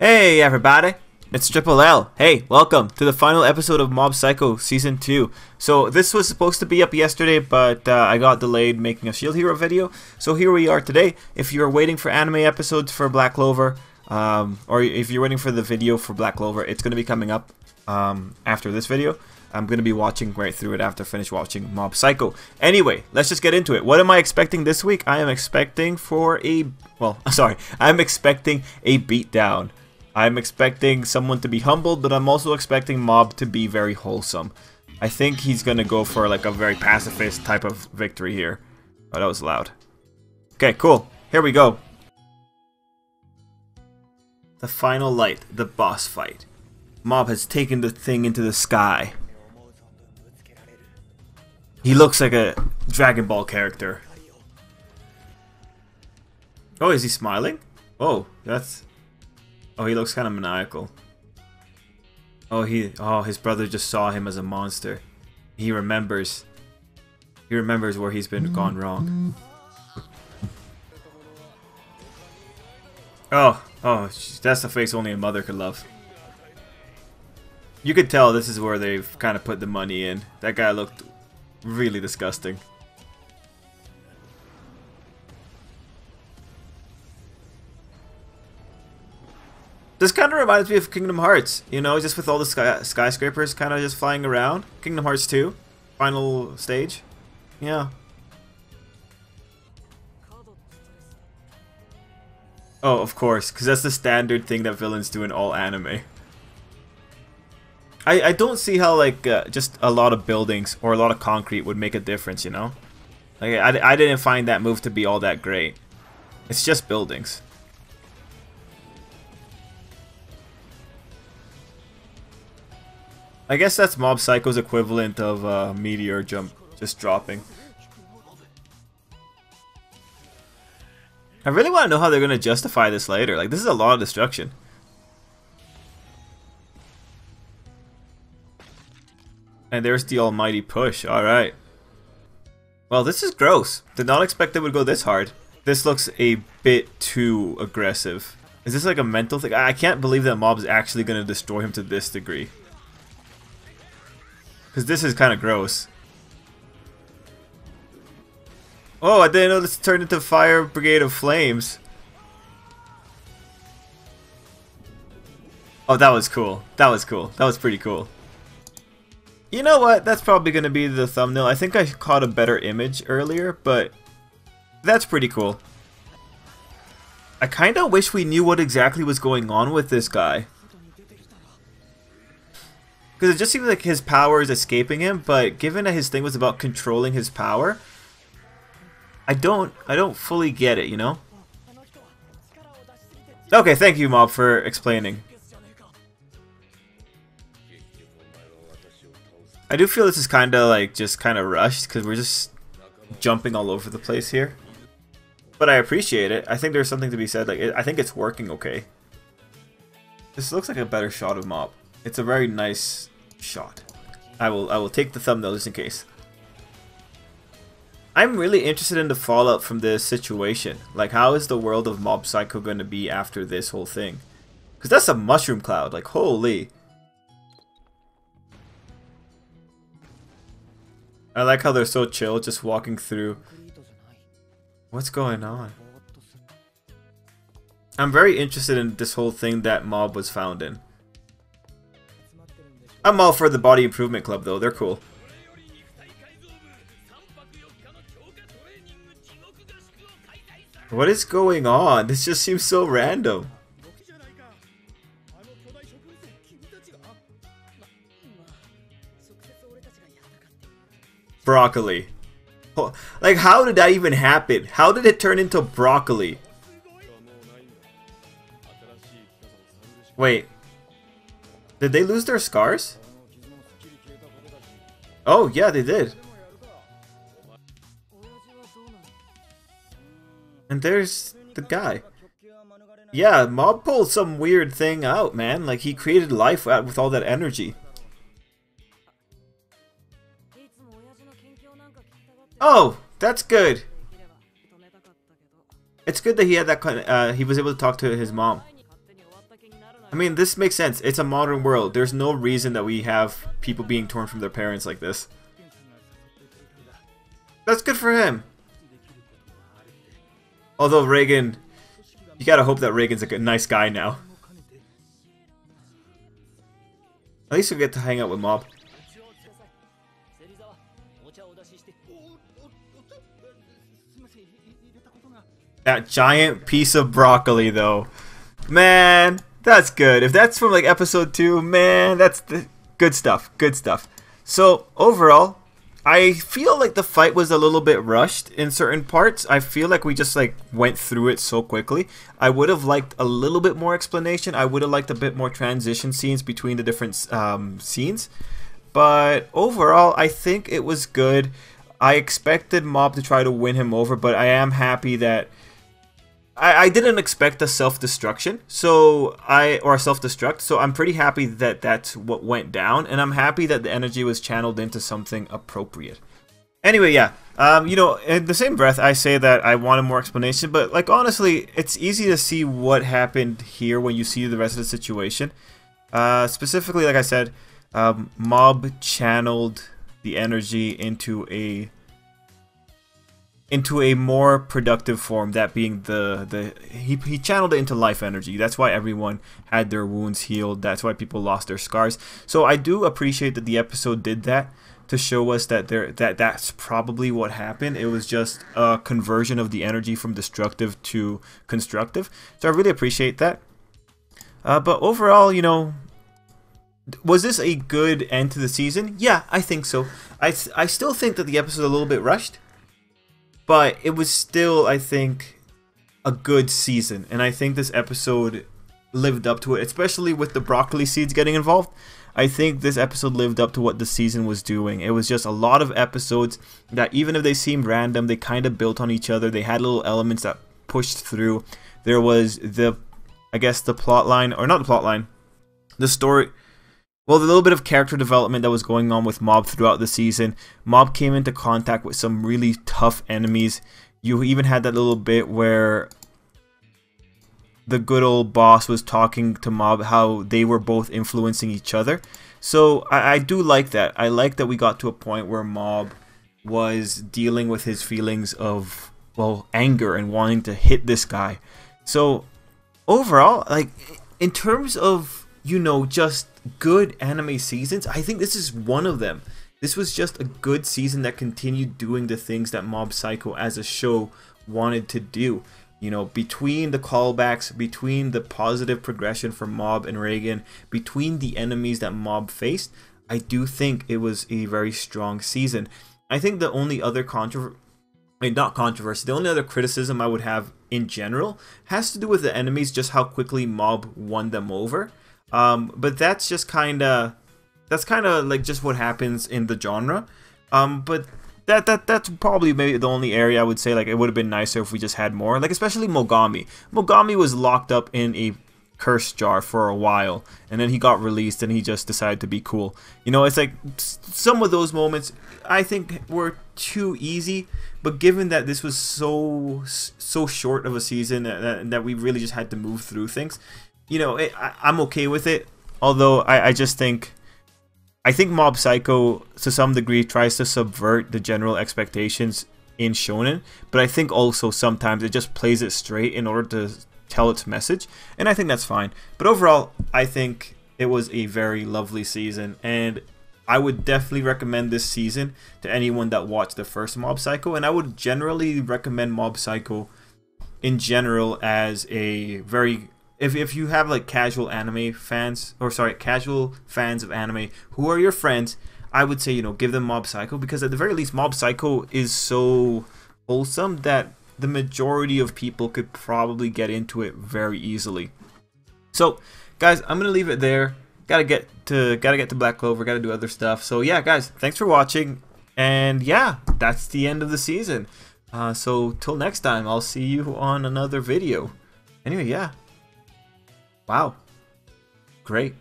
Hey everybody, it's Tripl-L. Hey, welcome to the final episode of Mob Psycho Season 2. So this was supposed to be up yesterday, but I got delayed making a Shield Hero video. So here we are today. If you're waiting for anime episodes for Black Clover, or if you're waiting for the video for Black Clover, it's going to be coming up after this video. I'm going to be watching right through it after I finish watching Mob Psycho. Anyway, let's just get into it. What am I expecting this week? I am expecting I'm expecting a beatdown. I'm expecting someone to be humbled, but I'm also expecting Mob to be very wholesome. I think he's going to go for like a very pacifist type of victory here. Oh, that was loud. Okay, cool. Here we go. The final light, the boss fight. Mob has taken the thing into the sky. He looks like a Dragon Ball character. Oh, is he smiling? Oh, that's... Oh, he looks kind of maniacal. Oh, his brother just saw him as a monster. He remembers. He remembers where he's been gone wrong. Oh, that's the face only a mother could love. You could tell this is where they've kind of put the money in. That guy looked really disgusting. This kind of reminds me of Kingdom Hearts, you know, just with all the skyscrapers kind of just flying around. Kingdom Hearts 2, final stage. Yeah. Oh, of course, because that's the standard thing that villains do in all anime. I don't see how, like, just a lot of buildings or a lot of concrete would make a difference, you know? Like, I didn't find that move to be all that great. It's just buildings. I guess that's Mob Psycho's equivalent of meteor jump, just dropping. I really want to know how they're going to justify this later. Like, this is a lot of destruction. And there's the almighty push. Alright. Well, this is gross. Did not expect it would go this hard. This looks a bit too aggressive. Is this like a mental thing? I can't believe that Mob's actually going to destroy him to this degree. Because this is kind of gross. Oh, I didn't know this turned into Fire Brigade of Flames. Oh, that was cool. That was cool. That was pretty cool. You know what? That's probably going to be the thumbnail. I think I caught a better image earlier, but that's pretty cool. I kind of wish we knew what exactly was going on with this guy. Because it just seems like his power is escaping him, but given that his thing was about controlling his power, I don't fully get it, you know? Okay, thank you, Mob, for explaining. I do feel this is kind of like just kind of rushed because we're just jumping all over the place here. But I appreciate it. I think there's something to be said. Like, I think it's working okay. This looks like a better shot of Mob. It's a very nice shot. I will take the thumbnail just in case. I'm really interested in the fallout from this situation. Like, how is the world of Mob Psycho going to be after this whole thing? Because that's a mushroom cloud. Like, holy. I like how they're so chill, just walking through. What's going on? I'm very interested in this whole thing that Mob was found in. I'm all for the Body Improvement Club though, they're cool. What is going on? This just seems so random. Broccoli. Like, how did that even happen? How did it turn into broccoli? Wait. Did they lose their scars? Oh, yeah, they did. And there's the guy. Yeah, Mob pulled some weird thing out, man. Like, he created life with all that energy. Oh, that's good. It's good that he had that kind of, he was able to talk to his mom. I mean, this makes sense. It's a modern world. There's no reason that we have people being torn from their parents like this. That's good for him. Although Reagan, you gotta hope that Reagan's a good, nice guy now. At least we'll get to hang out with Mob. That giant piece of broccoli, though. Man, that's good. If that's from like episode 2, man, that's good stuff. Good stuff. So, overall, I feel like the fight was a little bit rushed in certain parts. I feel like we just like went through it so quickly. I would have liked a little bit more explanation. I would have liked a bit more transition scenes between the different scenes. But overall, I think it was good. I expected Mob to try to win him over, but I am happy that I didn't expect a self-destruction, or a self-destruct, so I'm pretty happy that that's what went down, and I'm happy that the energy was channeled into something appropriate. Anyway, yeah, you know, in the same breath, I say that I wanted more explanation, but, like, honestly, it's easy to see what happened here when you see the rest of the situation. Specifically, like I said, Mob channeled the energy into a more productive form, that being he channeled it into life energy. That's why everyone had their wounds healed. That's why people lost their scars. So I do appreciate that the episode did that to show us that that's probably what happened. It was just a conversion of the energy from destructive to constructive. So I really appreciate that. But overall, you know, was this a good end to the season? Yeah, I think so. I still think that the episode is a little bit rushed. But it was still, I think, a good season. And I think this episode lived up to it, especially with the broccoli seeds getting involved. I think this episode lived up to what the season was doing. It was just a lot of episodes that, even if they seemed random, they kind of built on each other. They had little elements that pushed through. There was I guess the plot line, or not the plot line, the story. Well, the little bit of character development that was going on with Mob throughout the season. Mob came into contact with some really tough enemies. You even had that little bit where the good old boss was talking to Mob, how they were both influencing each other. So I do like that. I like that we got to a point where Mob was dealing with his feelings of, well, anger and wanting to hit this guy. So overall, like, in terms of, you know, just good anime seasons, I think this is one of them. This was just a good season that continued doing the things that Mob Psycho as a show wanted to do. You know, between the callbacks, between the positive progression for Mob and Reagan, between the enemies that Mob faced, I do think it was a very strong season. I think the only other the only other criticism I would have in general has to do with the enemies, just how quickly Mob won them over. But that's just kind of like just what happens in the genre. But that's probably maybe the only area I would say like it would have been nicer if we just had more. Like especially Mogami. Mogami was locked up in a curse jar for a while, and then he got released and he just decided to be cool. You know, it's like some of those moments I think were too easy. But given that this was so short of a season that we really just had to move through things. You know, I'm okay with it, although I think Mob Psycho to some degree tries to subvert the general expectations in shonen, but I think also sometimes it just plays it straight in order to tell its message, and I think that's fine. But overall, I think it was a very lovely season, and I would definitely recommend this season to anyone that watched the first Mob Psycho, and I would generally recommend Mob Psycho in general as a very... If you have like casual anime fans, or sorry, casual fans of anime who are your friends, I would say, you know, give them Mob Psycho, because at the very least Mob Psycho is so wholesome that the majority of people could probably get into it very easily. So guys, I'm gonna leave it there. Gotta get to Black Clover, gotta do other stuff. So yeah guys, thanks for watching, and yeah, that's the end of the season. So till next time, I'll see you on another video. Anyway, yeah. Wow. Great.